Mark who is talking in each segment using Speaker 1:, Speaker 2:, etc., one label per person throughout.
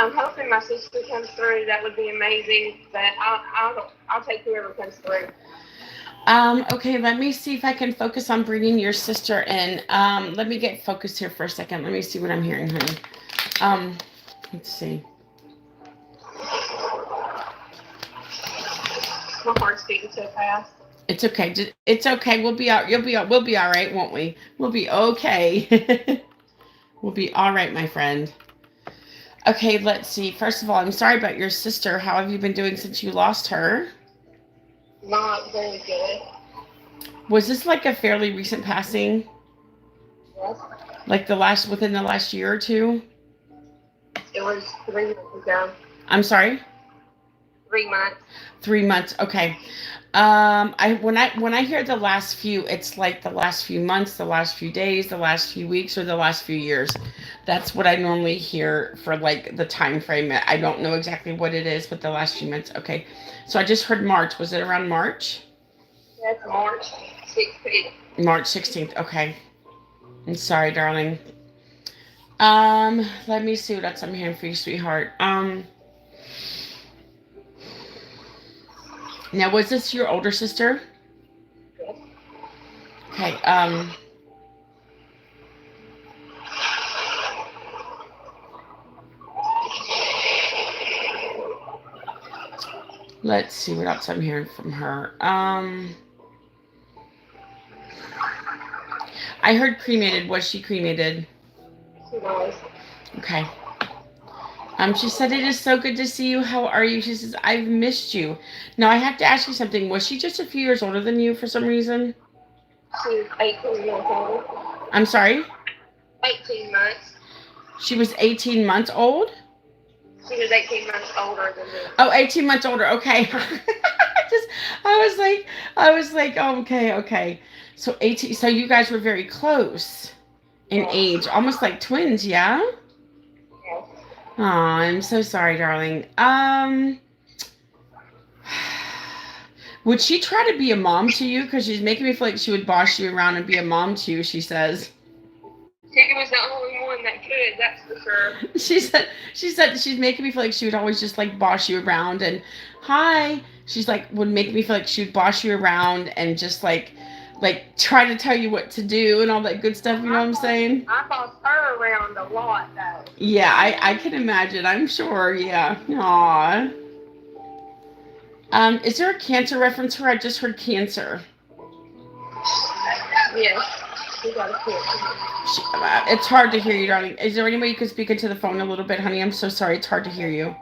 Speaker 1: I'm hoping my sister comes through. That would be amazing. But I'll take whoever comes through.
Speaker 2: Okay, let me see if I can focus on bringing your sister in. Let me get focused here for a second. Let me see what I'm hearing, honey. Um, let's see.
Speaker 1: My heart's beating so fast.
Speaker 2: It's okay. It's okay. We'll be out. We'll be all right, won't we? We'll be okay. We'll be all right, my friend. Okay, let's see. First of all, I'm sorry about your sister. How have you been doing since you lost her?
Speaker 1: Not very good.
Speaker 2: Was this like a fairly recent passing?
Speaker 1: Yes.
Speaker 2: Like within the last year or two?
Speaker 1: It was 3 months ago.
Speaker 2: I'm sorry?
Speaker 1: 3 months.
Speaker 2: 3 months. Okay. When I hear the last few, it's like the last few months, the last few days, the last few weeks, or the last few years. That's what I normally hear for like the time frame. I don't know exactly what it is, but the last few months. Okay. So I just heard March. Was it around March?
Speaker 1: That's March 16th.
Speaker 2: March 16th. Okay. I'm sorry, darling. Let me see what else I'm hearing for you, sweetheart. Now was this your older sister?
Speaker 1: Yes.
Speaker 2: Okay. Let's see what else I'm hearing from her. I heard cremated. Was she cremated?
Speaker 1: She was.
Speaker 2: Okay. She said, it is so good to see you. How are you? She says, I've missed you. Now, I have to ask you something. Was she just a few years older than you for some reason?
Speaker 1: She was 18 months old.
Speaker 2: I'm sorry?
Speaker 1: 18 months.
Speaker 2: She was 18 months old?
Speaker 1: She was 18 months older than me.
Speaker 2: Oh, 18 months older. Okay. just, I was like, oh, okay, okay. So 18, so you guys were very close in
Speaker 1: Yes.
Speaker 2: age, almost like twins, yeah?
Speaker 1: Yes.
Speaker 2: Oh, I'm so sorry, darling. Would she try to be a mom to you? Because she's making me feel like she would boss you around and be a mom to you, she says.
Speaker 1: She was the only one that could, that's for sure.
Speaker 2: She said she's making me feel like she would always just like boss you around and hi. She's like would make me feel like she would boss you around and just like try to tell you what to do and all that good stuff, you know what I'm saying?
Speaker 1: I bossed her around a lot, though.
Speaker 2: Yeah, I can imagine, I'm sure, yeah. Aw. Is there a cancer reference for her? I just heard cancer.
Speaker 1: Yes. She got a kid.
Speaker 2: It's hard to hear you, darling. Is there any way you could speak into the phone a little bit, honey? I'm so sorry. It's hard to hear you.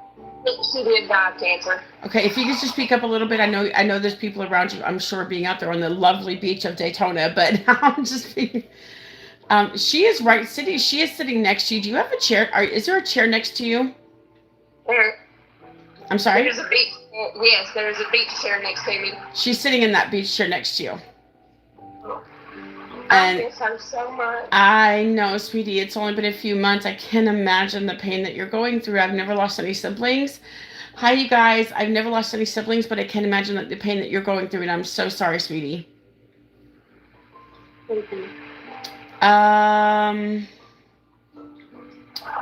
Speaker 1: She did die of cancer.
Speaker 2: Okay, if you could just speak up a little bit. I know there's people around you, I'm sure, being out there on the lovely beach of Daytona, but I'm just being she is right sitting she is sitting next to you. Do you have a chair? Is there a chair next to you?
Speaker 1: There,
Speaker 2: I'm sorry?
Speaker 1: there's a beach. Yes, there's a beach chair next to me.
Speaker 2: She's sitting in that beach chair next to you.
Speaker 1: I
Speaker 2: And
Speaker 1: miss her so much.
Speaker 2: I know, sweetie, it's only been a few months. I can't imagine the pain that you're going through. I've never lost any siblings. Hi, you guys. I've never lost any siblings, but I can't imagine the pain that you're going through, and I'm so sorry, sweetie.
Speaker 1: Thank you.
Speaker 2: Um,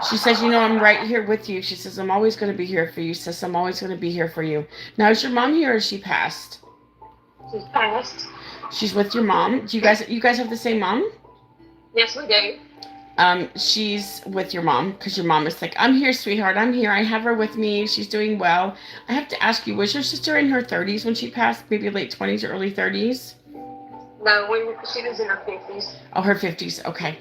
Speaker 2: she says, I'm right here with you. She says, I'm always going to be here for you, sis. I'm always going to be here for you. Now, is your mom here or is she passed?
Speaker 1: She's passed.
Speaker 2: She's with your mom. Do you guys have the same mom?
Speaker 1: Yes, we do.
Speaker 2: She's with your mom because your mom is like, I'm here, sweetheart. I'm here. I have her with me. She's doing well. I have to ask you, was your sister in her 30s when she passed? Maybe late 20s or early 30s?
Speaker 1: No, she was in her 50s.
Speaker 2: Oh, her 50s. Okay.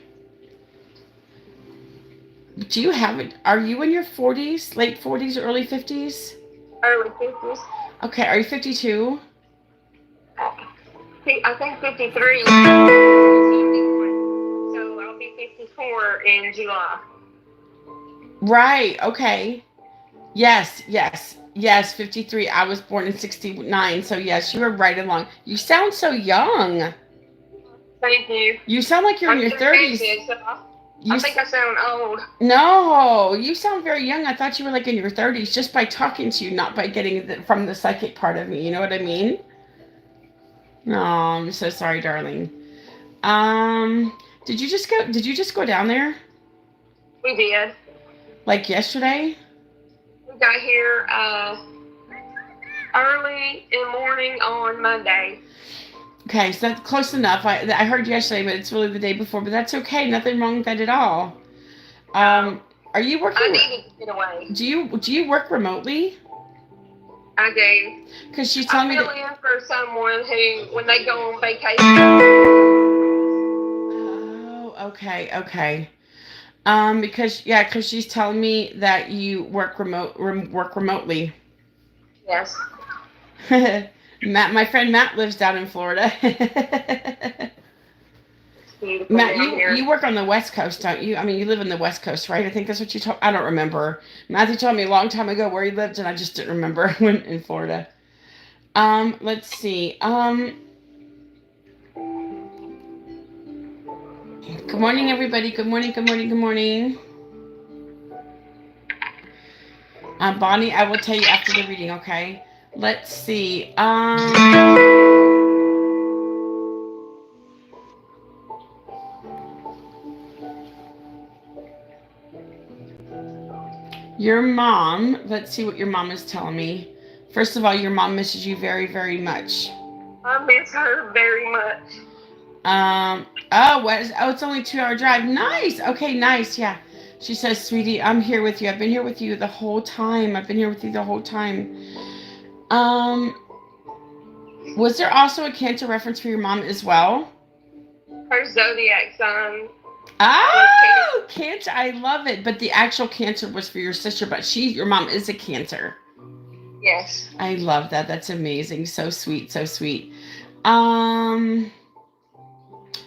Speaker 2: Do you have it? Are you in your 40s, late 40s or early 50s?
Speaker 1: Early 50s.
Speaker 2: Okay. Are you 52?
Speaker 1: I think 53. So I'll be 54 in July.
Speaker 2: Right. Okay. Yes. Yes. Yes. 53. I was born in 69. So yes, you were right along. You sound so young.
Speaker 1: Thank you.
Speaker 2: You sound like you're in
Speaker 1: I'm
Speaker 2: your 30s.
Speaker 1: So
Speaker 2: You
Speaker 1: I think I sound old.
Speaker 2: No, you sound very young. I thought you were like in your 30s just by talking to you, not by getting from the psychic part of me. You know what I mean? No, I'm so sorry, darling. Did you just go down there?
Speaker 1: We did.
Speaker 2: Like yesterday?
Speaker 1: We got here early in the morning on Monday.
Speaker 2: Okay, so that's close enough. I heard yesterday, but it's really the day before. But that's okay. Nothing wrong with that at all.
Speaker 1: Um,
Speaker 2: Are you
Speaker 1: I
Speaker 2: working?
Speaker 1: needed to get away.
Speaker 2: Do you work remotely?
Speaker 1: I do.
Speaker 2: Because she's
Speaker 1: I
Speaker 2: telling me
Speaker 1: fill
Speaker 2: that.
Speaker 1: in for someone who, when they go on vacation.
Speaker 2: Oh, okay, okay. Because she's telling me that you work work remotely.
Speaker 1: Yes.
Speaker 2: Matt, my friend Matt lives down in Florida.
Speaker 1: It's beautiful
Speaker 2: Matt,
Speaker 1: down here.
Speaker 2: you work on the West Coast, don't you? I mean, you live in the West Coast, right? I think that's what you told. I don't remember. Matthew told me a long time ago where he lived, and I just didn't remember when in Florida. Let's see. Good morning, everybody. Good morning. Good morning. Good morning. Bonnie, I will tell you after the reading. Okay. Let's see. Your mom. Let's see what your mom is telling me. First of all, your mom misses you very, very much.
Speaker 1: I miss her very much.
Speaker 2: It's only 2 hour drive. Nice. Okay, nice. Yeah. She says, sweetie, I'm here with you. I've been here with you the whole time. I've been here with you the whole time. Was there also a cancer reference for your mom as well?
Speaker 1: Her zodiac sign.
Speaker 2: Oh, cancer. I love it. But the actual cancer was for your sister, but your mom is a cancer.
Speaker 1: Yes.
Speaker 2: I love that. That's amazing. So sweet. So sweet.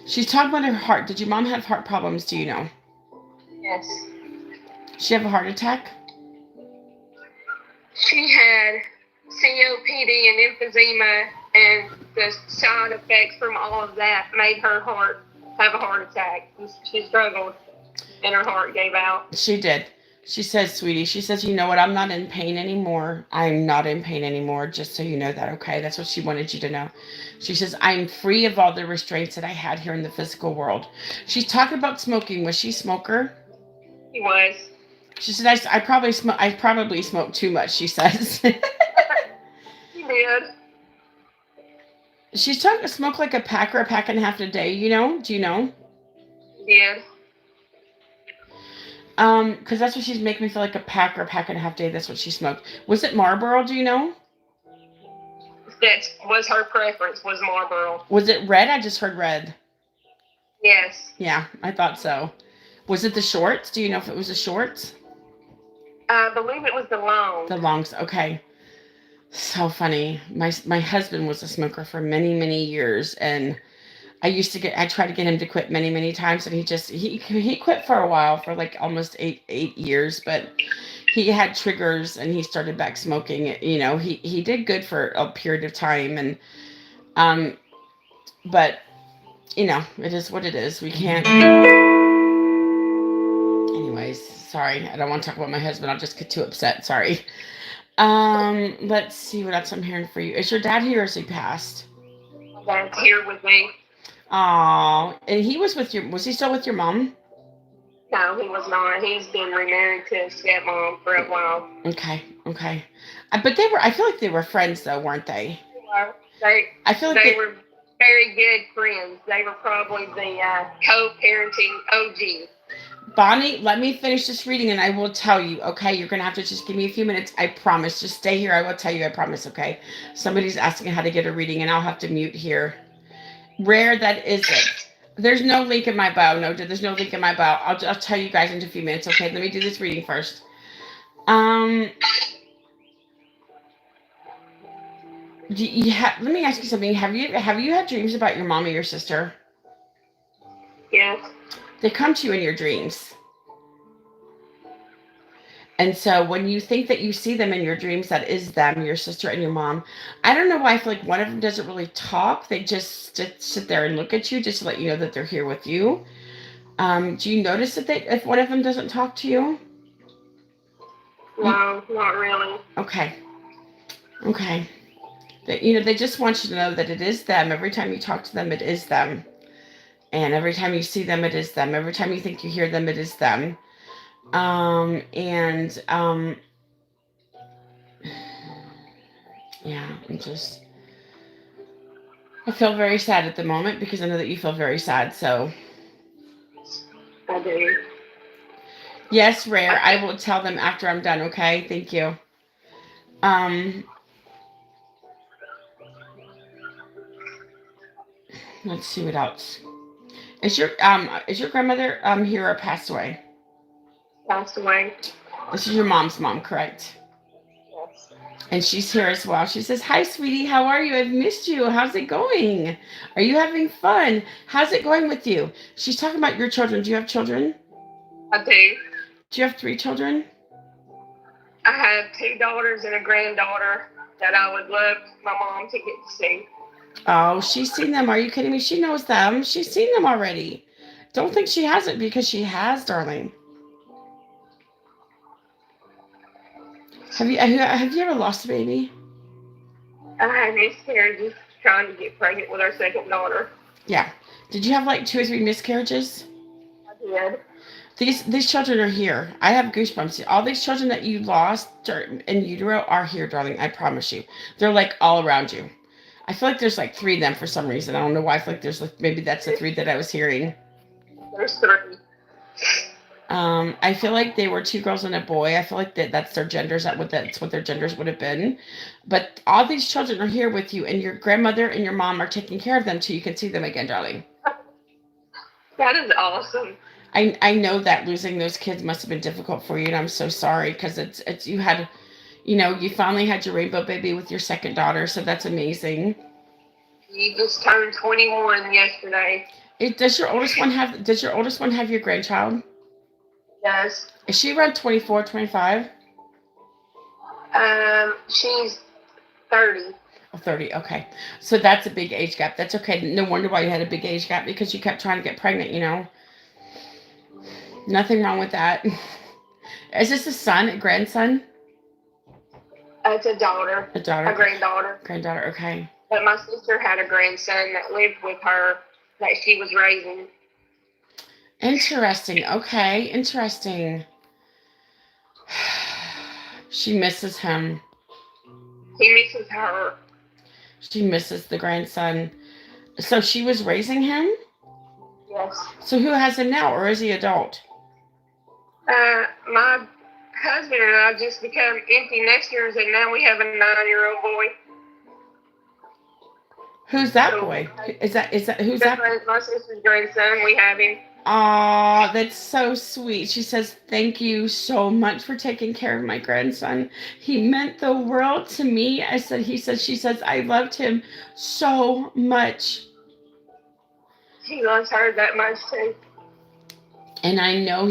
Speaker 2: She's talking about her heart. Did your mom have heart problems? Do you know?
Speaker 1: Yes.
Speaker 2: She have a heart attack?
Speaker 1: She had COPD and emphysema, and the side effects from all of that made her heart have a heart attack. She struggled, and her heart gave out.
Speaker 2: She did. She says, sweetie, she says, you know what? I'm not in pain anymore. I'm not in pain anymore, just so you know that, okay? That's what she wanted you to know. She says, I'm free of all the restraints that I had here in the physical world. She's talking about smoking. Was she a smoker?
Speaker 1: He was.
Speaker 2: She said, I probably smoked too much, she says.
Speaker 1: He did.
Speaker 2: She's talking smoke like a pack or a pack and a half a day, you know? Do you know?
Speaker 1: He did.
Speaker 2: Because that's what she's making me feel like a pack or a pack and a half a day. That's what she smoked. Was it Marlboro, do you know?
Speaker 1: That was her preference, was Marlboro.
Speaker 2: Was it red? I just heard red.
Speaker 1: Yes.
Speaker 2: Yeah, I thought so. Was it the shorts? Do you know if it was the shorts?
Speaker 1: I believe it was the long.
Speaker 2: The longs, okay. So funny. My husband was a smoker for many, many years, and I tried to get him to quit many, many times, and he quit for a while, for like almost eight years, but he had triggers and he started back smoking. You know, he did good for a period of time, and but you know, it is what it is. We can't. Anyways, sorry. I don't want to talk about my husband. I'll just get too upset. Sorry. Let's see what else I'm hearing for you. Is your dad here or is he passed?
Speaker 1: My dad's here with me.
Speaker 2: Oh, and was he still with your mom?
Speaker 1: No, he was not. He's been remarried to his stepmom for a while.
Speaker 2: Okay. But I feel like they were friends though, weren't they?
Speaker 1: I feel like they were very good friends. They were probably the co-parenting OG.
Speaker 2: Bonnie, let me finish this reading and I will tell you, okay? You're going to have to just give me a few minutes. I promise. Just stay here. I will tell you. I promise, okay? Somebody's asking how to get a reading and I'll have to mute here. Rare, that isn't. There's no link in my bio. No, there's no link in my bio. I'll tell you guys in a few minutes, okay? Let me do this reading first. Let me ask you something. Have you had dreams about your mom or your sister?
Speaker 1: Yes.
Speaker 2: They come to you in your dreams. And so when you think that you see them in your dreams, that is them, your sister and your mom. I don't know why I feel like one of them doesn't really talk. They just sit there and look at you just to let you know that they're here with you. Do you notice that if one of them doesn't talk to you?
Speaker 1: No, not really.
Speaker 2: Okay. They just want you to know that it is them. Every time you talk to them, it is them. And every time you see them, it is them. Every time you think you hear them, it is them. Yeah, I feel very sad at the moment because I know that you feel very sad. So,
Speaker 1: I do.
Speaker 2: yes, Rare,
Speaker 1: I
Speaker 2: I
Speaker 1: think
Speaker 2: will tell them after I'm done, okay? Thank you. Um, let's see what else. Is your grandmother here or passed away?
Speaker 1: passed away.
Speaker 2: This is your mom's mom, correct?
Speaker 1: Yes.
Speaker 2: And she's here as well. She says, "Hi, sweetie. How are you? I've missed you. How's it going? Are you having fun? How's it going with you?" She's talking about your children. Do you have children?
Speaker 1: I do.
Speaker 2: Do you have 3 children?
Speaker 1: I have 2 daughters and a granddaughter that I would love my mom to get to see.
Speaker 2: Oh, she's seen them. Are you kidding me? She knows them. She's seen them already. Don't think she hasn't because she has, darling. Have you ever lost a baby?
Speaker 1: I had miscarriages trying to get pregnant with our second daughter.
Speaker 2: Yeah. Did you have like 2 or 3 miscarriages?
Speaker 1: I did.
Speaker 2: These children are here. I have goosebumps. All these children that you lost in utero are here, darling. I promise you. They're like all around you. I feel like there's like 3 of them for some reason. I don't know why. I feel like there's like maybe that's the 3 that I was hearing.
Speaker 1: There's 3.
Speaker 2: I feel like they were 2 girls and a boy. I feel like that's their genders. That's what their genders would have been. But all these children are here with you, and your grandmother and your mom are taking care of them till you can see them again, darling.
Speaker 1: That is awesome.
Speaker 2: I know that losing those kids must have been difficult for you, and I'm so sorry because it's you finally had your rainbow baby with your second daughter, so that's amazing.
Speaker 1: You just turned 21 yesterday.
Speaker 2: Does your oldest one have your grandchild?
Speaker 1: Yes.
Speaker 2: Is she around 24, 25?
Speaker 1: She's 30.
Speaker 2: Oh, 30. Okay. So that's a big age gap. That's okay. No wonder why you had a big age gap because you kept trying to get pregnant. Nothing wrong with that. Is this a son, a grandson?
Speaker 1: It's a daughter.
Speaker 2: A daughter?
Speaker 1: A granddaughter.
Speaker 2: Granddaughter, okay.
Speaker 1: But my sister had a grandson that lived with her that she was raising.
Speaker 2: Interesting. Okay. Interesting. She misses him.
Speaker 1: He misses her.
Speaker 2: She misses the grandson. So she was raising him?
Speaker 1: Yes.
Speaker 2: So who has him now, or is he adult?
Speaker 1: My husband and I just become empty nesters, and now we have a 9-year-old boy.
Speaker 2: Who's that boy? Who's that?
Speaker 1: My sister's grandson. We have him.
Speaker 2: Aw, that's so sweet. She says, "Thank you so much for taking care of my grandson. He meant the world to me." She says, "I loved him so much."
Speaker 1: He loves her that much too.
Speaker 2: And I know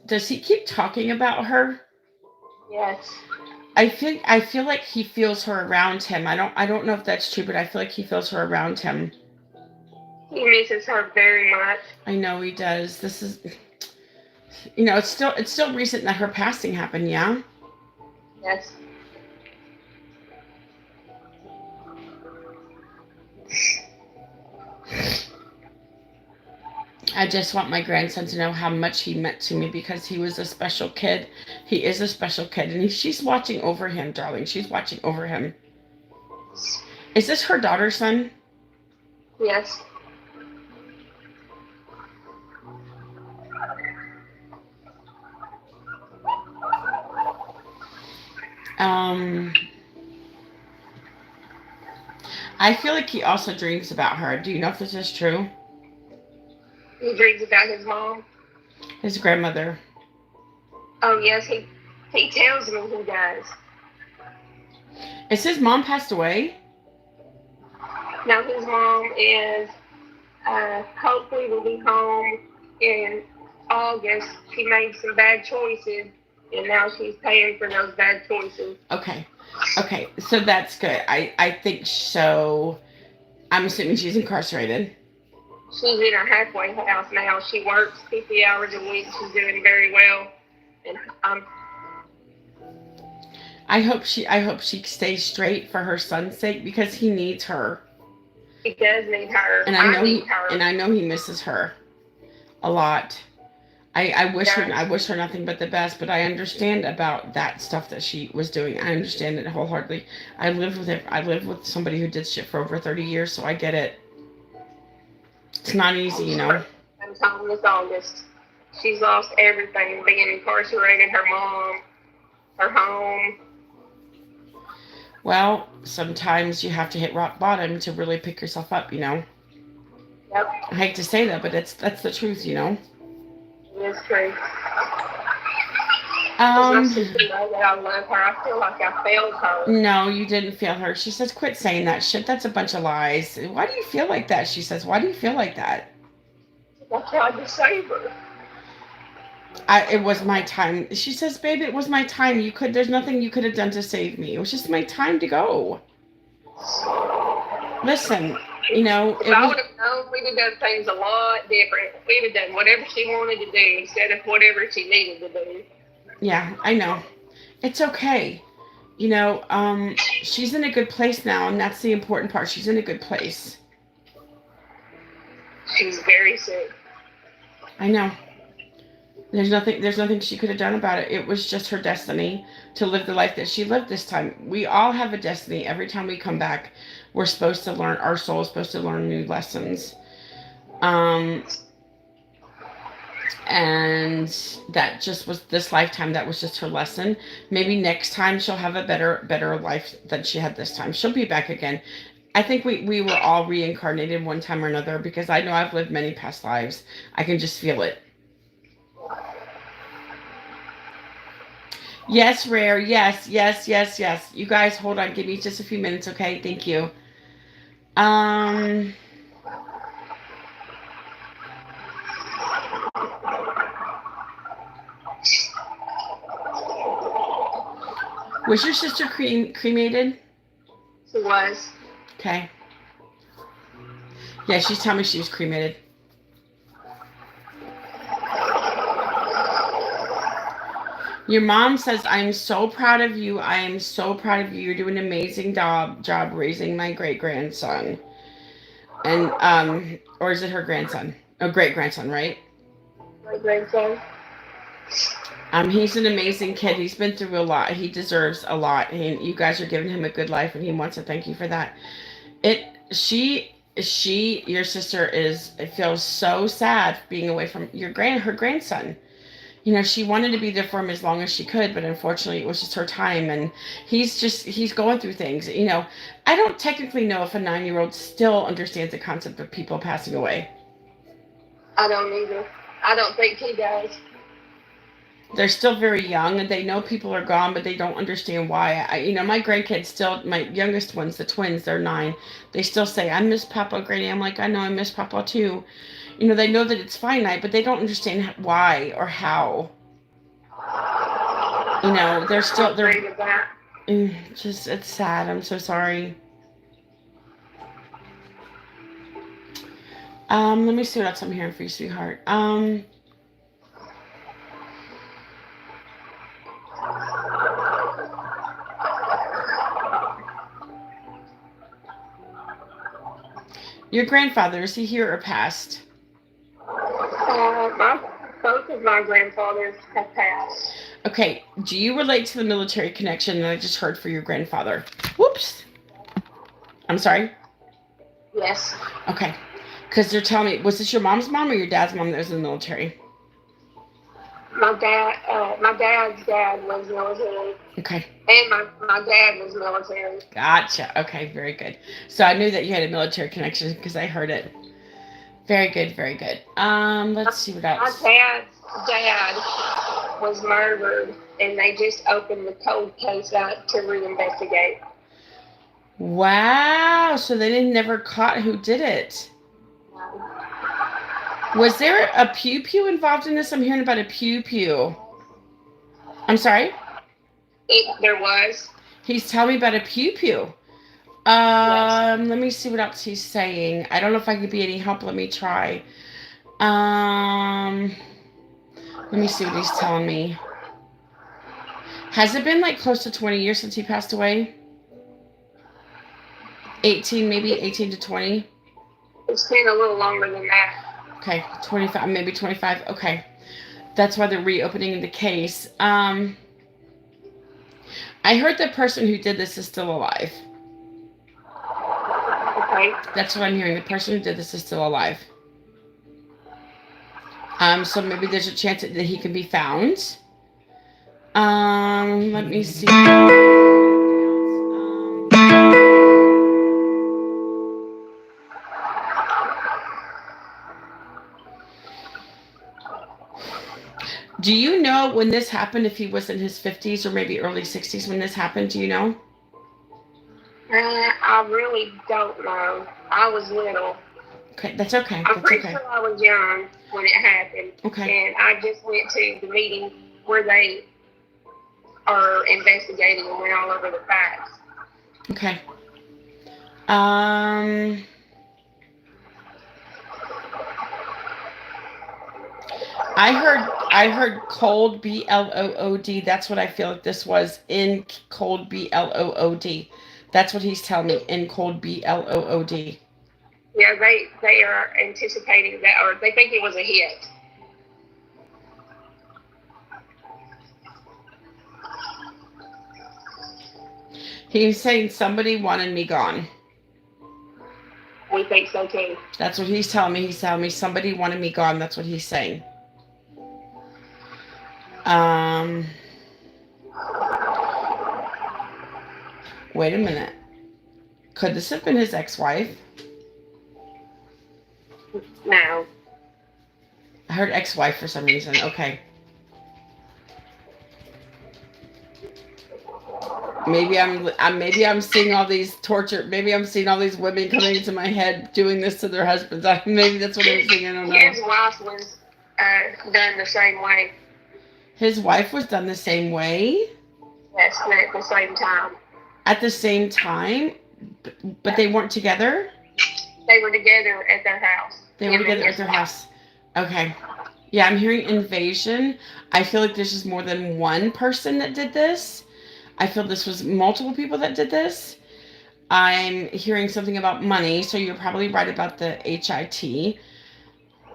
Speaker 2: does he keep talking about her?
Speaker 1: Yes.
Speaker 2: I feel like he feels her around him. I don't know if that's true, but I feel like he feels her around him.
Speaker 1: He misses her very much.
Speaker 2: I know he does. This is it's still recent that her passing happened, yeah?
Speaker 1: Yes.
Speaker 2: I just want my grandson to know how much he meant to me because he was a special kid. He is a special kid, and she's watching over him, darling. She's watching over him. Is this her daughter's son?
Speaker 1: Yes.
Speaker 2: I feel like he also dreams about her. Do you know if this is true?
Speaker 1: He dreams about his mom.
Speaker 2: His grandmother.
Speaker 1: Oh yes, he tells me he does.
Speaker 2: Is his mom passed away?
Speaker 1: Now his mom is hopefully will be home in August. She made some bad choices, and now she's paying for those bad choices.
Speaker 2: Okay, so that's good. I think so. I'm assuming she's incarcerated.
Speaker 1: She's in her halfway house now. She works 50 hours a week. She's doing very well, and
Speaker 2: I hope she stays straight for her son's sake because he needs her.
Speaker 1: He does need her.
Speaker 2: And I know he misses her a lot. I wish her nothing but the best, but I understand about that stuff that she was doing. I understand it wholeheartedly. I lived with it. I lived with somebody who did shit for over 30 years, so I get it. It's not easy, you know.
Speaker 1: I'm telling this August. She's lost everything, being incarcerated, her mom, her home.
Speaker 2: Well, sometimes you have to hit rock bottom to really pick yourself up, you know.
Speaker 1: Yep.
Speaker 2: I hate to say that, but that's the truth, you know.
Speaker 1: It is true.
Speaker 2: Um,
Speaker 1: my sister knows that I love her. I feel like I failed her.
Speaker 2: no, you didn't feel her. She says, quit saying that shit. That's a bunch of lies. Why do you feel like that? She says, why do you feel like that?
Speaker 1: I tried to save her.
Speaker 2: It was my time. She says, babe, it was my time. There's nothing you could have done to save me. It was just my time to go. Listen, you know,
Speaker 1: if I would have known, we'd have done things a lot different. We'd have done whatever she wanted to do instead of whatever she needed to do.
Speaker 2: Yeah, I know. It's okay. You know, she's in a good place now, and that's the important part. She's in a good place.
Speaker 1: She's very sick.
Speaker 2: I know. There's nothing she could have done about it. It was just her destiny to live the life that she lived this time. We all have a destiny. Every time we come back, we're supposed to learn, our soul is supposed to learn new lessons. And that just was this lifetime, that was just her lesson. Maybe next time she'll have a better life than she had this time. She'll be back again. I think we were all reincarnated one time or another, because I know I've lived many past lives. I can just feel it. Yes, Rare. Yes, yes, yes, yes. You guys hold on. Give me just a few minutes, okay? Thank you. Was your sister cremated?
Speaker 1: She was.
Speaker 2: Okay. Yeah, she's telling me she was cremated. Your mom says, I'm so proud of you. I am so proud of you. You're doing an amazing job raising my great-grandson. And, or is it her grandson? Oh, great-grandson, right?
Speaker 1: My grandson.
Speaker 2: He's an amazing kid. He's been through a lot. He deserves a lot. And you guys are giving him a good life, and he wants to thank you for that. Your sister it feels so sad being away from her grandson. You know, she wanted to be there for him as long as she could, but unfortunately it was just her time, and he's going through things. You know, I don't technically know if a 9-year-old still understands the concept of people passing away.
Speaker 1: I don't either. I don't think he does.
Speaker 2: They're still very young, and they know people are gone, but they don't understand why. My grandkids still, my youngest ones, the twins, they're 9. They still say, I miss Papa, Granny. I'm like, I know, I miss Papa too. You know, they know that it's finite, but they don't understand why or how. You know, it's sad. I'm so sorry. Let me see what else I'm hearing for you, sweetheart. Your grandfather, is he here or passed?
Speaker 1: Both of my grandfathers have passed.
Speaker 2: Okay, do you relate to the military connection that I just heard for your grandfather? Whoops. I'm sorry?
Speaker 1: Yes.
Speaker 2: Okay, because they're telling me, was this your mom's mom or your dad's mom that was in the military?
Speaker 1: My dad's dad was military.
Speaker 2: Okay.
Speaker 1: And my dad was military.
Speaker 2: Gotcha. Okay, very good. So I knew that you had a military connection because I heard it. Very good, very good. Let's see what else.
Speaker 1: My dad's dad was murdered, and they just opened the cold case up to reinvestigate.
Speaker 2: Wow. So they never caught who did it. Was there a pew-pew involved in this? I'm hearing about a pew-pew. I'm sorry?
Speaker 1: There was.
Speaker 2: He's telling me about a pew-pew. Yes. Let me see what else he's saying. I don't know if I can be any help. Let me try. Let me see what he's telling me. Has it been like close to 20 years since he passed away? 18 to 20?
Speaker 1: It's been a little longer than that.
Speaker 2: Okay, 25, maybe 25. Okay. That's why they're reopening the case. I heard the person who did this is still alive.
Speaker 1: Okay.
Speaker 2: That's what I'm hearing. The person who did this is still alive. So maybe there's a chance that he can be found. Let me see. Do you know when this happened, if he was in his 50s or maybe early 60s when this happened? Do you know?
Speaker 1: I really don't know. I was little.
Speaker 2: Okay, that's okay.
Speaker 1: I'm
Speaker 2: That's
Speaker 1: pretty
Speaker 2: okay.
Speaker 1: sure I was young when it happened.
Speaker 2: Okay.
Speaker 1: And I just went to the meeting where they are investigating and went all over the facts.
Speaker 2: Okay. I heard cold BLOOD. That's what I feel like this was in cold BLOOD. That's what he's telling me in cold BLOOD.
Speaker 1: Yeah, they are anticipating that, or they think it was a hit.
Speaker 2: He's saying somebody wanted me gone.
Speaker 1: We think so too.
Speaker 2: That's what he's telling me. He's telling me somebody wanted me gone. That's what he's saying. Wait a minute. Could this have been his ex-wife?
Speaker 1: No.
Speaker 2: I heard ex-wife for some reason. Okay. Maybe I'm seeing all these torture. Maybe I'm seeing all these women coming into my head doing this to their husbands. Maybe that's what I'm seeing. I don't know.
Speaker 1: His wife was done the same way.
Speaker 2: His wife was done the same way?
Speaker 1: Yes, at the same time.
Speaker 2: At the same time? But they weren't together?
Speaker 1: They were together at their house.
Speaker 2: They were together at their house. Okay. Yeah, I'm hearing invasion. I feel like there's just more than one person that did this. I feel this was multiple people that did this. I'm hearing something about money, so you're probably right about the HIT.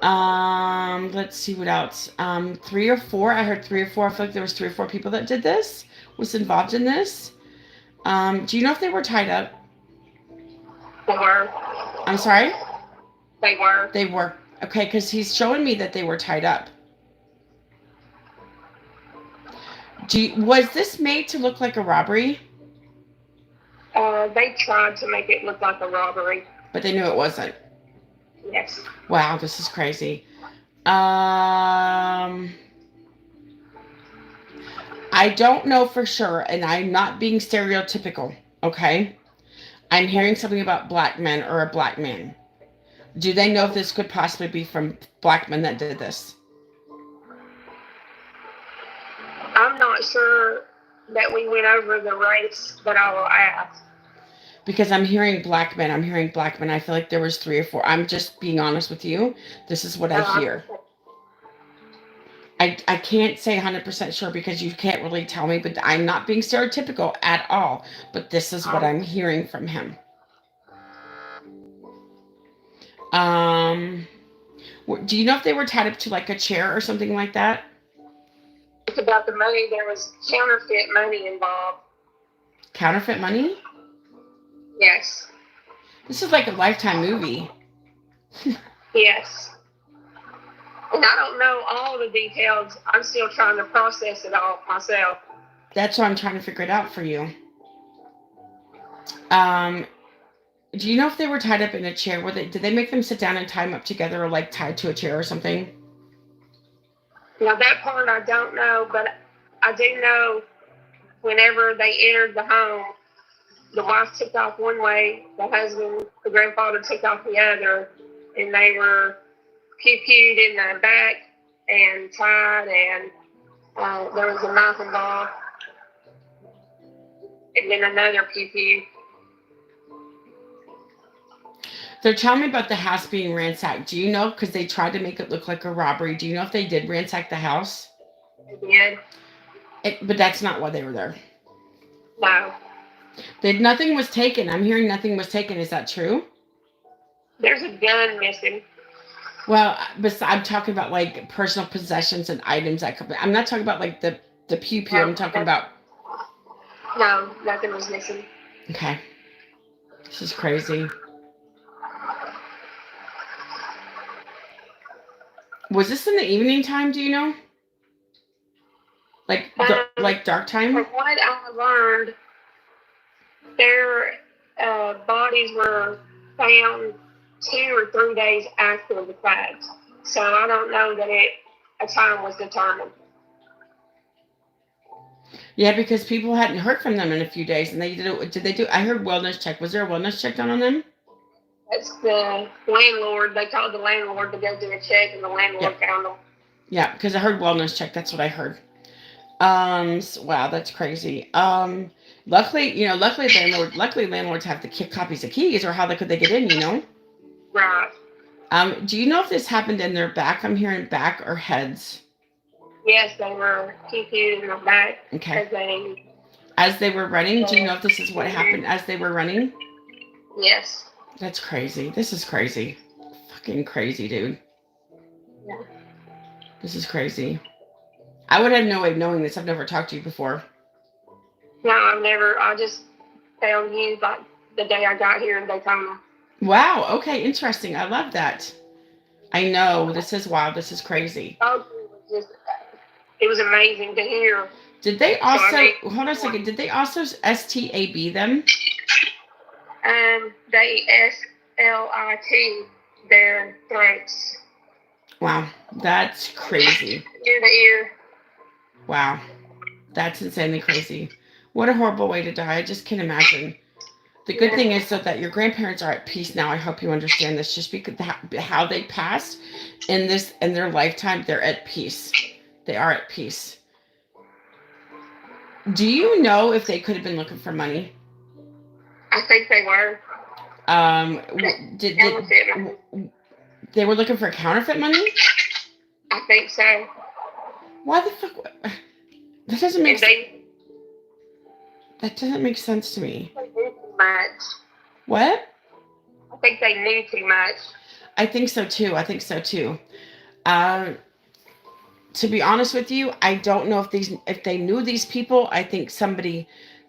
Speaker 2: Let's see what else. 3 or 4. I heard 3 or 4. I feel like there was 3 or 4 people that did this, was involved in this. Do you know if they were tied up?
Speaker 1: They were.
Speaker 2: I'm sorry?
Speaker 1: They were.
Speaker 2: They were. Okay, because he's showing me that they were tied up. Was this made to look like a robbery?
Speaker 1: They tried to make it look like a robbery.
Speaker 2: But they knew it wasn't.
Speaker 1: Yes.
Speaker 2: Wow, this is crazy. I don't know for sure, and I'm not being stereotypical, okay? I'm hearing something about black men or a black man. Do they know if this could possibly be from black men that did this?
Speaker 1: I'm not sure that we went over the race, but I will ask.
Speaker 2: Because I'm hearing black men. I'm hearing black men. I feel like there was 3 or 4. I'm just being honest with you. This is what I hear. I can't say 100% sure because you can't really tell me, but I'm not being stereotypical at all. But this is what I'm hearing from him. Do you know if they were tied up to like a chair or something like that?
Speaker 1: It's about the money. There was counterfeit money involved.
Speaker 2: Counterfeit money?
Speaker 1: Yes.
Speaker 2: This is like a Lifetime movie.
Speaker 1: Yes. And I don't know all the details. I'm still trying to process it all myself.
Speaker 2: That's why I'm trying to figure it out for you. Do you know if they were tied up in a chair? Did they make them sit down and tie them up together or like tied to a chair or something?
Speaker 1: Now that part I don't know, but I do know whenever they entered the home, the wife took off one way, the grandfather took off the other, and they were pew-pewed in the back and tied, and there was a knife involved, and then another pew-pew.
Speaker 2: They're telling me about the house being ransacked. Do you know? Because they tried to make it look like a robbery. Do you know if they did ransack the house?
Speaker 1: They did.
Speaker 2: But that's not why they were there.
Speaker 1: No.
Speaker 2: Nothing was taken. I'm hearing nothing was taken. Is that true?
Speaker 1: There's a gun missing.
Speaker 2: Well, but I'm talking about like personal possessions and items that could. I'm not talking about like the pew pew.
Speaker 1: No,
Speaker 2: I'm talking about.
Speaker 1: no, nothing was missing.
Speaker 2: Okay, this is crazy. Was this in the evening time? Do you know? Like dark
Speaker 1: From
Speaker 2: time?
Speaker 1: what I learned, their bodies were found 2 or 3 days after the fact. So I don't know that a time was determined.
Speaker 2: Yeah, because people hadn't heard from them in a few days, and they did. Did they do? I heard wellness check. Was there a wellness check done on them?
Speaker 1: That's the landlord. They called the landlord to go do a check, and the landlord
Speaker 2: Yep.
Speaker 1: found them.
Speaker 2: Yeah, because I heard wellness check. That's what I heard. Wow, that's crazy. Luckily landlords have the copies of keys, or how could they get in?
Speaker 1: Right.
Speaker 2: Do you know if this happened in their back? I'm hearing back or heads.
Speaker 1: Yes, they were TP'd in the back
Speaker 2: Okay.
Speaker 1: because they.
Speaker 2: As they were running, do you know if this is what happened as they were running?
Speaker 1: Yes.
Speaker 2: That's crazy. This is crazy. Fucking crazy, dude.
Speaker 1: Yeah.
Speaker 2: This is crazy. I would have no way of knowing this. I've never talked to you before.
Speaker 1: No, I've never. I just found you like the day I got here in Daytona.
Speaker 2: Wow. Okay. Interesting. I love that. I know. This is wild. This is crazy.
Speaker 1: Oh, it was amazing to hear.
Speaker 2: Did they
Speaker 1: So I
Speaker 2: also,
Speaker 1: mean,
Speaker 2: hold on a second, did they also STAB them?
Speaker 1: they SLIT their throats
Speaker 2: Wow. That's crazy.
Speaker 1: ear to ear.
Speaker 2: Wow. That's insanely crazy. What a horrible way to die. I just can't imagine. The good thing is though that your grandparents are at peace now. I hope you understand this. Just because how they passed in their lifetime, they're at peace. They are at peace. Do you know if they could have been looking for money?
Speaker 1: I think they were.
Speaker 2: Did they were looking for counterfeit money?
Speaker 1: I think so.
Speaker 2: Why the fuck? That doesn't make
Speaker 1: And they
Speaker 2: that doesn't make sense to me.
Speaker 1: knew too much.
Speaker 2: What?
Speaker 1: I think they knew too much.
Speaker 2: I think so too. I think so too. Uh, to be honest with you, I don't know if they knew these people. I think somebody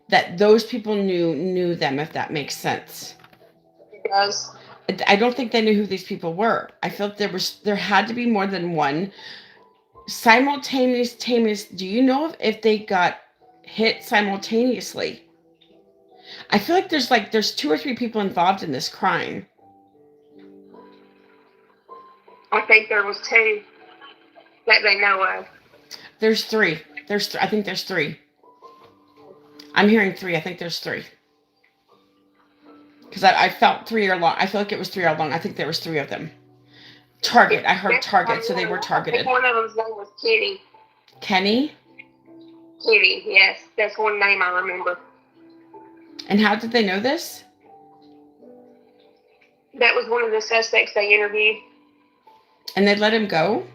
Speaker 2: that those people knew them. If that makes sense.
Speaker 1: It does.
Speaker 2: I don't think they knew who these people were. I felt there had to be more than one simultaneous. Do you know if they got hit simultaneously? I feel like there's 2 or 3 people involved in this crime.
Speaker 1: I think there was two that they know of.
Speaker 2: There's 3. I think there's 3. I'm hearing 3. I think there's 3. Because I felt 3 or long. I feel like it was 3 all along. I think there was 3 of them. Target. I heard target, so they were targeted.
Speaker 1: One of them's name was Kitty.
Speaker 2: Kenny?
Speaker 1: Kitty, yes. That's one name I remember.
Speaker 2: And how did they know this?
Speaker 1: That was one of the suspects they interviewed.
Speaker 2: And they let him go?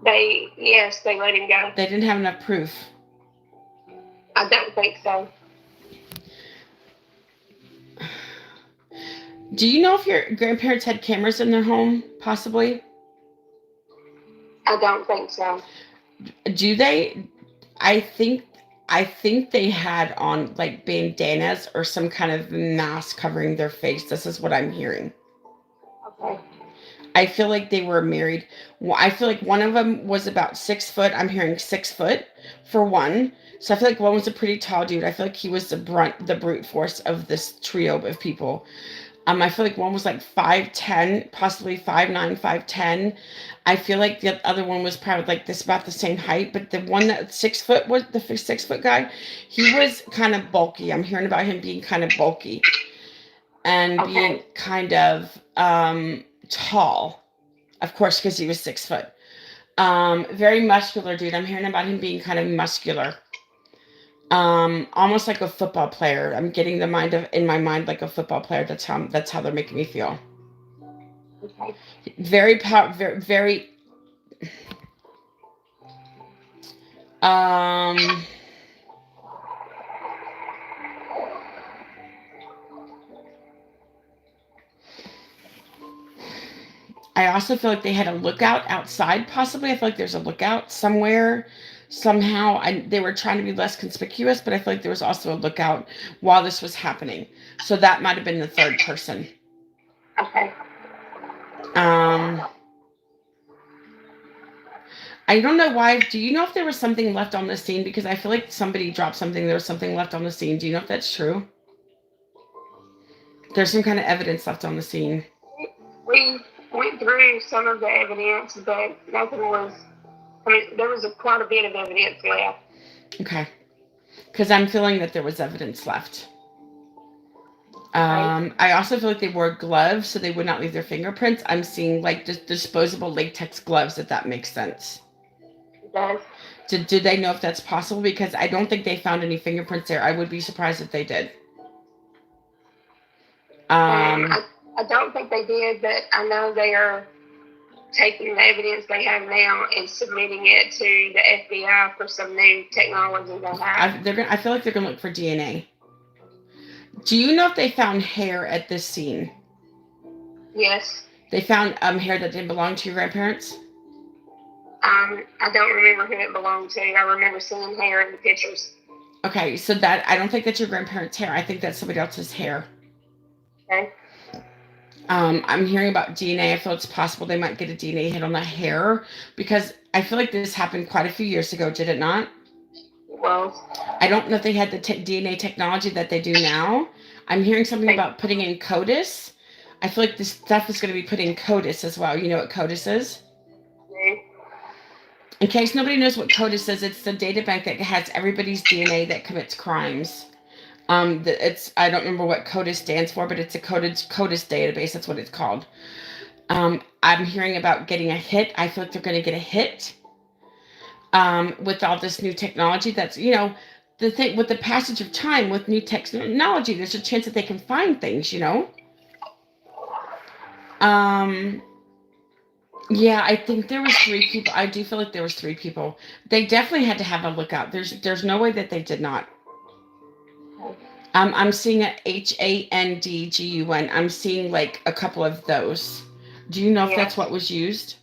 Speaker 1: Yes, they let him go.
Speaker 2: They didn't have enough proof.
Speaker 1: I don't think so.
Speaker 2: Do you know if your grandparents had cameras in their home, possibly?
Speaker 1: I don't think so.
Speaker 2: Do they? I think they had on like bandanas or some kind of mask covering their face. This is what I'm hearing.
Speaker 1: Okay.
Speaker 2: I feel like they were married. I feel like one of them was about 6 foot. I'm hearing 6 foot for one. So I feel like one was a pretty tall dude. I feel like he was the brute force of this trio of people. I feel like one was like 5'10", possibly 5'9", 5'10". I feel like the other one was probably like this, about the same height. But the one that 6 foot was the 6 foot guy. He was kind of bulky. I'm hearing about him being kind of bulky and being kind of tall, of course, because he was 6 foot. Very muscular dude. I'm hearing about him being kind of muscular. Almost like a football player. I'm getting in my mind like a football player. That's how they're making me feel.
Speaker 1: Okay.
Speaker 2: Very very. I also feel like they had a lookout outside, possibly. I feel like there's a lookout somewhere, somehow. They were trying to be less conspicuous, but I feel like there was also a lookout while this was happening. So that might have been the third person.
Speaker 1: Okay.
Speaker 2: I don't know why. Do you know if there was something left on the scene? Because I feel like somebody dropped something. There was something left on the scene. Do you know if that's true? There's some kind of evidence left on the scene.
Speaker 1: We went through some of the evidence, but nothing was. I mean, there was quite a bit of evidence left.
Speaker 2: Okay. Because I'm feeling that there was evidence left. I also feel like they wore gloves so they would not leave their fingerprints. I'm seeing like disposable latex gloves, if that makes sense.
Speaker 1: It does.
Speaker 2: Did they know if that's possible? Because I don't think they found any fingerprints there. I would be surprised if they did.
Speaker 1: I don't think they did, but I know they are taking the evidence they have now and submitting it to the FBI for some new technology they have.
Speaker 2: I feel like they're gonna look for DNA. Do you know if they found hair at this scene?
Speaker 1: Yes.
Speaker 2: They found hair that didn't belong to your grandparents?
Speaker 1: I don't remember who it belonged to. I remember seeing hair in the pictures.
Speaker 2: Okay, so that I don't think that's your grandparents' hair. I think that's somebody else's hair.
Speaker 1: Okay.
Speaker 2: I'm hearing about DNA. I feel it's possible they might get a DNA hit on the hair because I feel like this happened quite a few years ago, did it not?
Speaker 1: Well,
Speaker 2: I don't know if they had the DNA technology that they do now. I'm hearing something about putting in CODIS. I feel like this stuff is going to be put in CODIS as well. You know what CODIS is?
Speaker 1: yeah.
Speaker 2: In case nobody knows what CODIS is, it's the data bank that has everybody's DNA that commits crimes. I don't remember what CODIS stands for, but it's a CODIS database. That's what it's called. I'm hearing about getting a hit. I feel like they're going to get a hit. With all this new technology, that's the thing with the passage of time with new technology. There's a chance that they can find things. Yeah, I think there was 3 people. I do feel like there was 3 people. They definitely had to have a lookout. There's no way that they did not. I'm seeing a HANDGUN. I'm seeing like a couple of those. Do you know if that's what was used?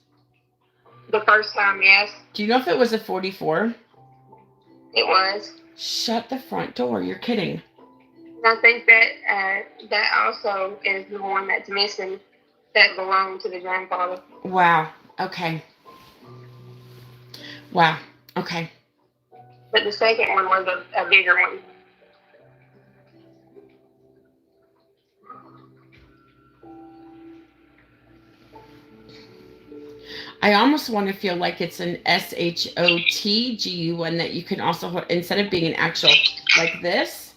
Speaker 1: The first time, yes.
Speaker 2: Do you know if it was a 44?
Speaker 1: It was.
Speaker 2: Shut the front door. You're kidding.
Speaker 1: And I think that that also is the one that's missing that belonged to the grandfather.
Speaker 2: Wow. Okay. Wow. Okay.
Speaker 1: But the second one was a bigger one.
Speaker 2: I almost want to feel like it's an SHOTGUN that you can also, instead of being an actual like this,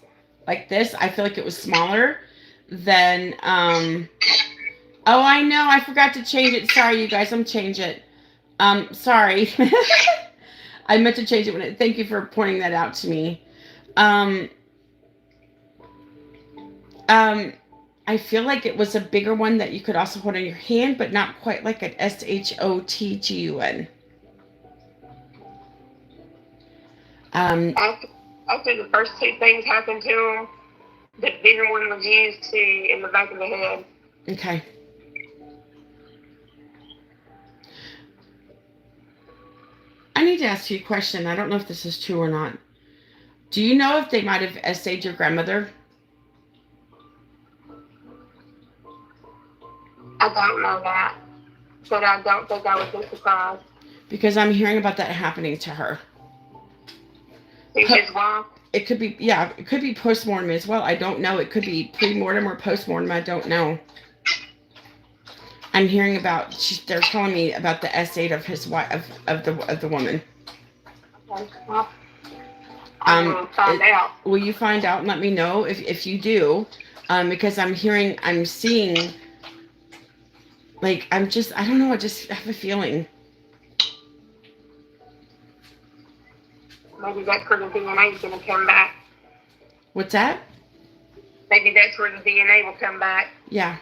Speaker 2: I feel like it was smaller than, oh, I know, I forgot to change it. Sorry, you guys, I'm change it. Sorry. I meant to change it thank you for pointing that out to me. I feel like it was a bigger one that you could also hold in your hand, but not quite like an SHOTGUN.
Speaker 1: After the first 2 things happened to him, the bigger one was used in the back of the head.
Speaker 2: Okay. I need to ask you a question. I don't know if this is true or not. Do you know if they might have essayed your grandmother?
Speaker 1: I don't know that, but I don't think I would be surprised.
Speaker 2: Because I'm hearing about that happening to her.
Speaker 1: His wife?
Speaker 2: It could be, yeah, it could be post-mortem as well. I don't know. It could be pre-mortem or post-mortem. I don't know. I'm hearing about, they're telling me about the S8 of his wife, of the woman.
Speaker 1: Okay. Well, I'll find out.
Speaker 2: Will you find out and let me know if you do? Because I'm seeing, like, I don't know, I just have a feeling.
Speaker 1: Maybe that's where the DNA is going to come back.
Speaker 2: What's that?
Speaker 1: Maybe that's where the DNA will come back.
Speaker 2: Yeah.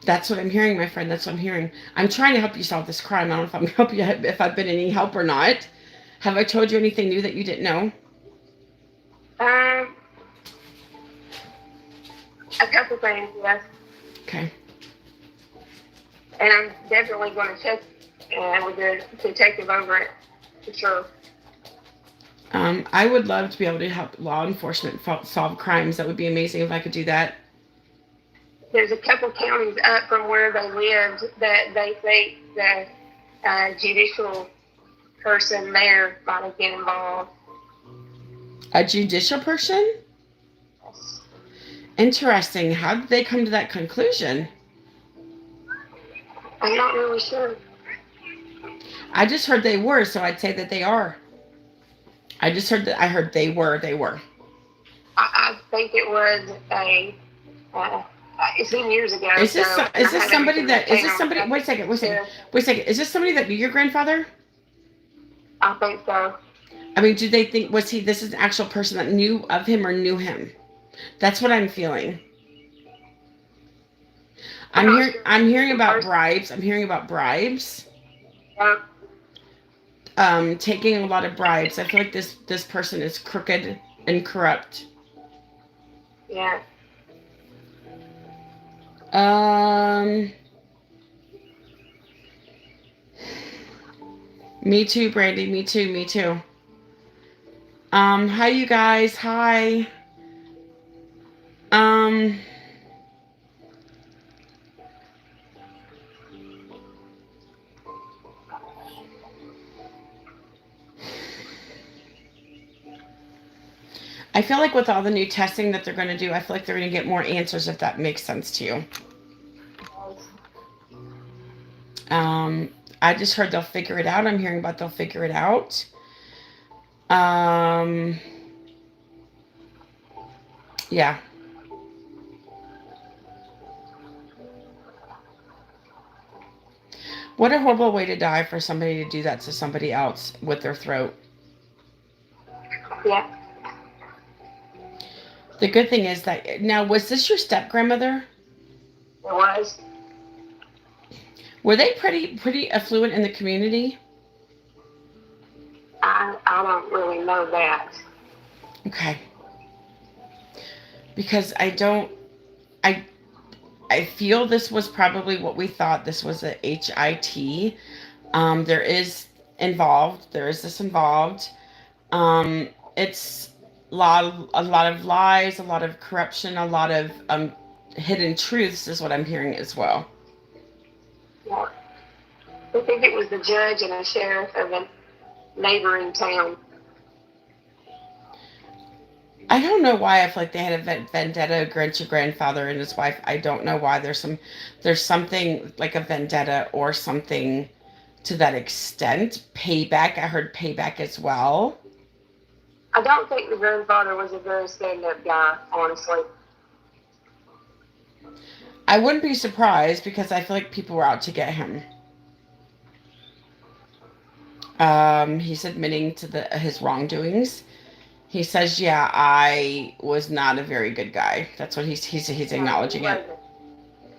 Speaker 2: That's what I'm hearing, my friend. That's what I'm hearing. I'm trying to help you solve this crime. I don't know if I'm help you, if I've been any help or not. Have I told you anything new that you didn't know?
Speaker 1: A couple things, yes.
Speaker 2: Okay.
Speaker 1: And I'm definitely going to check with the detective over it for sure.
Speaker 2: I would love to be able to help law enforcement solve crimes. That would be amazing if I could do that.
Speaker 1: There's a couple counties up from where they lived that they think the judicial person there might have been involved.
Speaker 2: A judicial person?
Speaker 1: Yes.
Speaker 2: Interesting. How did they come to that conclusion?
Speaker 1: I'm not really sure.
Speaker 2: I just heard they were, so I'd say that they are. I just heard that I heard they were.
Speaker 1: I think it was a. Uh, it's been years ago.
Speaker 2: Is this
Speaker 1: so
Speaker 2: is this somebody that is this
Speaker 1: on
Speaker 2: somebody?
Speaker 1: that.
Speaker 2: Wait a second. Wait a second. Wait a second. Is this somebody that knew your grandfather?
Speaker 1: I think so.
Speaker 2: I mean, do they think was he? This is an actual person that knew of him or knew him? That's what I'm feeling. I'm hearing about bribes. I'm hearing about bribes. Taking a lot of bribes. I feel like this person is crooked and corrupt.
Speaker 1: Yeah.
Speaker 2: Me too, Brandy. Me too. Me too. Hi you guys. Hi. I feel like with all the new testing that they're going to do, I feel like they're going to get more answers if that makes sense to you. I just heard they'll figure it out. I'm hearing about they'll figure it out. Yeah. What a horrible way to die for somebody to do that to somebody else with their throat.
Speaker 1: Yeah.
Speaker 2: The good thing is that now, was this your step grandmother?
Speaker 1: It was.
Speaker 2: Were they pretty affluent in the community?
Speaker 1: I don't really know that.
Speaker 2: Okay. Because I feel this was probably what we thought. This was a HIT. There is this involved. It's a lot of lies, a lot of corruption, a lot of hidden truths is what I'm hearing as well.
Speaker 1: Yeah. I think it was the judge and a sheriff of a neighboring town.
Speaker 2: I don't know why I feel like they had a vendetta against your grandfather and his wife. I don't know why. There's something like a vendetta or something to that extent. Payback. I heard payback as well.
Speaker 1: I don't think the grandfather was a very stand-up guy, honestly.
Speaker 2: I wouldn't be surprised because I feel like people were out to get him. He's admitting to his wrongdoings. He says, "Yeah, I was not a very good guy." That's what he's acknowledging it.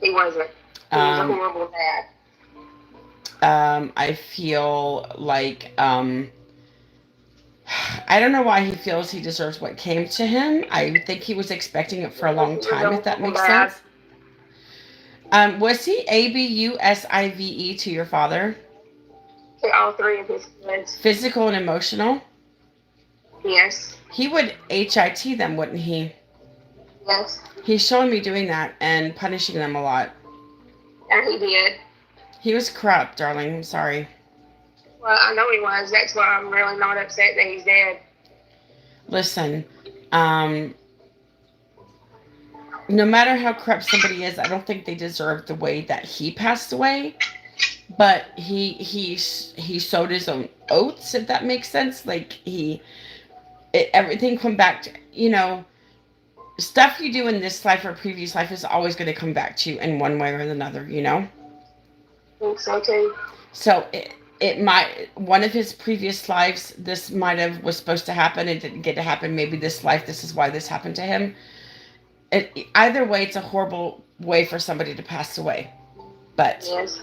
Speaker 1: He wasn't. He was a horrible dad.
Speaker 2: I feel like I don't know why he feels he deserves what came to him. I think he was expecting it for a long time, if that makes sense. Was he ABUSIVE to your father?
Speaker 1: To all three of his kids.
Speaker 2: Physical and emotional?
Speaker 1: Yes.
Speaker 2: He would HIT them, wouldn't he?
Speaker 1: Yes.
Speaker 2: He's showing me doing that and punishing them a lot.
Speaker 1: And he did.
Speaker 2: He was corrupt, darling. I'm sorry.
Speaker 1: Well, I know he was. That's why I'm really not upset that he's dead.
Speaker 2: Listen, no matter how corrupt somebody is, I don't think they deserve the way that he passed away. But he sowed his own oats, if that makes sense. Like everything come back to, stuff you do in this life or previous life is always going to come back to you in one way or another,
Speaker 1: I think so too.
Speaker 2: So it might, one of his previous lives, this was supposed to happen. It didn't get to happen. Maybe this life, this is why this happened to him. Either way, it's a horrible way for somebody to pass away. But
Speaker 1: yes.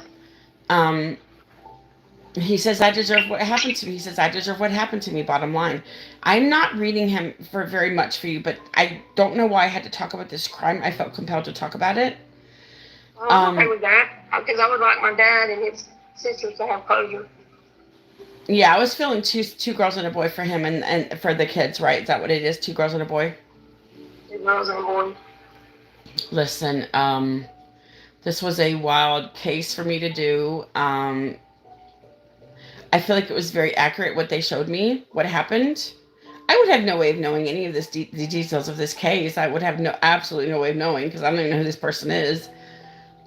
Speaker 2: He says, I deserve what happened to me. He says, I deserve what happened to me, bottom line. I'm not reading him for very much for you, but I don't know why I had to talk about this crime. I felt compelled to talk about it.
Speaker 1: I'm okay with that because I would like my dad and his sisters to have closure.
Speaker 2: Yeah, I was feeling two girls and a boy for him and for the kids, right? Is that what it is? Two girls and a boy?
Speaker 1: Two girls and a boy.
Speaker 2: Listen, this was a wild case for me to do. I feel like it was very accurate what they showed me, what happened. I would have no way of knowing any of the details of this case. I would have absolutely no way of knowing because I don't even know who this person is.
Speaker 1: No,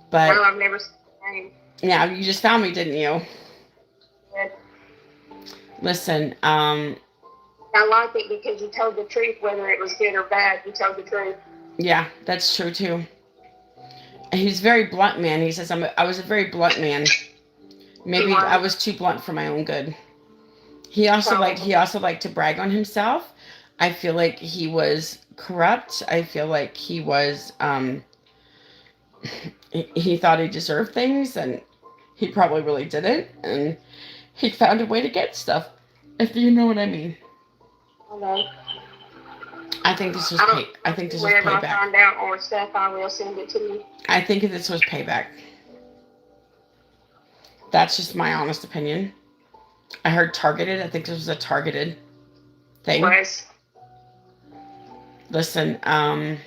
Speaker 2: But
Speaker 1: I've never seen the name.
Speaker 2: yeah, you just found me, didn't you?
Speaker 1: Yeah.
Speaker 2: Listen,
Speaker 1: I like it because he told the truth, whether it was good or bad. He told the truth.
Speaker 2: yeah, that's true too. He's very blunt, man. He says I was a very blunt man. Maybe I was too blunt for my own good. He also liked to brag on himself. I feel like he was corrupt. I feel like he was he thought he deserved things and he probably really didn't, and he found a way to get stuff. If you know what I mean.
Speaker 1: Okay.
Speaker 2: I think this was I think this was
Speaker 1: Whenever I
Speaker 2: payback.
Speaker 1: find out more stuff, I will send it to you.
Speaker 2: I think this was payback. That's just my honest opinion. I heard targeted. I think this was a targeted thing.
Speaker 1: Was.
Speaker 2: Listen, I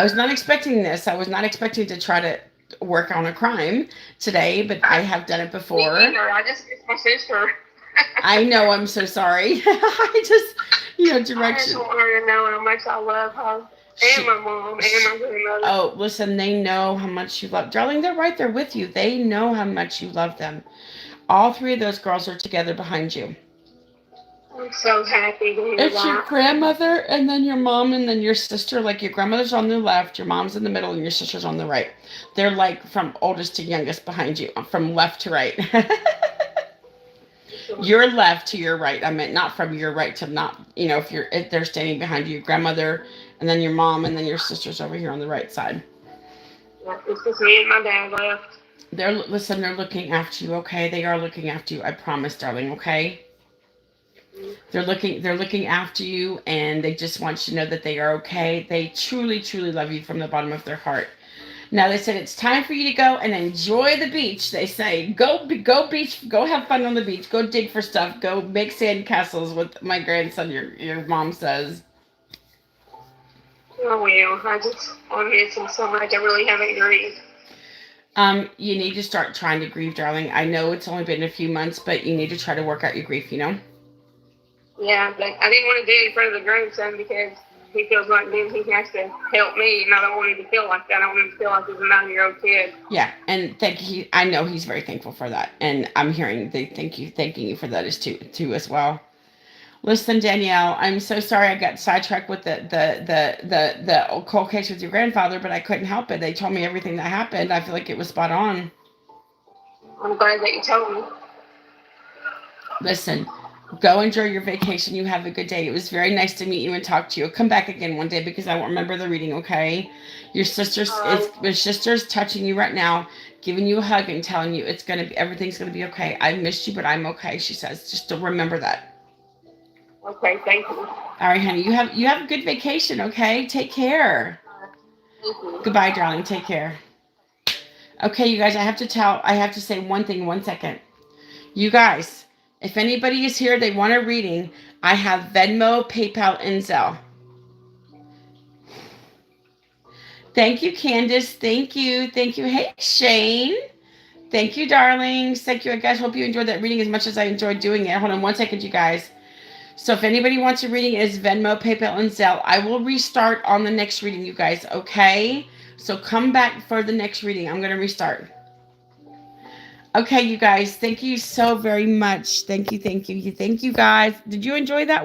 Speaker 2: was not expecting this. I was not expecting to try to work on a crime today, but I have done it before.
Speaker 1: Me neither. I just missed my sister.
Speaker 2: I know. I'm so sorry. I just, direction.
Speaker 1: I just want her to know how much I love her. And my mom and my grandmother.
Speaker 2: Oh, listen, they know how much you love. Darling, they're right there with you. They know how much you love them. All three of those girls are together behind you.
Speaker 1: I'm so happy to hear
Speaker 2: it's
Speaker 1: that.
Speaker 2: Your grandmother and then your mom and then your sister. Like your grandmother's on the left, your mom's in the middle, and your sister's on the right. They're like from oldest to youngest behind you, from left to right. Your left to your right. I meant not from your right to not, if they're standing behind you, your grandmother and then your mom and then your sister's over here on the right side.
Speaker 1: Yeah, it's just me and my dad left.
Speaker 2: They're looking after you, okay? They are looking after you. I promise, darling, okay? They're looking after you, and they just want you to know that they are okay. They truly, truly love you from the bottom of their heart. Now they said it's time for you to go and enjoy the beach. They say go beach, go have fun on the beach, go dig for stuff, go make sand castles with my grandson. Your mom says.
Speaker 1: Oh well, I just miss him so much. I really haven't grieved.
Speaker 2: You need to start trying to grieve, darling. I know it's only been a few months, but you need to try to work out your grief.
Speaker 1: Yeah, but I didn't want to do it in front of the grandson because he feels like then he has to help me, and I don't want him to feel like that. I want him to feel like he's a 9-year-old kid.
Speaker 2: Yeah, and I know he's very thankful for that, and I'm hearing they thanking you for that too as well. Listen, Danielle, I'm so sorry I got sidetracked with the cold case with your grandfather, but I couldn't help it. They told me everything that happened. I feel like it was spot on.
Speaker 1: I'm glad that you told me.
Speaker 2: Listen. Go enjoy your vacation. You have a good day. It was very nice to meet you and talk to you. Come back again one day because I won't remember the reading, your sister's touching you right now, giving you a hug and telling you everything's gonna be okay. I missed you, but I'm okay, she says. Just to remember that.
Speaker 1: Okay, thank you.
Speaker 2: All right, honey. You have a good vacation, okay? Take care.
Speaker 1: Thank you.
Speaker 2: Goodbye, darling. Take care. Okay, you guys, I have to say one thing, 1 second. You guys, if anybody is here, they want a reading, I have Venmo, PayPal, and Zelle. Thank you, Candace. Thank you. Hey, Shane. Thank you, darlings. Thank you, guys. Hope you enjoyed that reading as much as I enjoyed doing it. Hold on 1 second, you guys. So if anybody wants a reading, it's Venmo, PayPal, and Zelle. I will restart on the next reading, you guys, okay? So come back for the next reading. I'm going to restart. Okay, you guys, thank you so very much. Thank you, guys. Did you enjoy that one?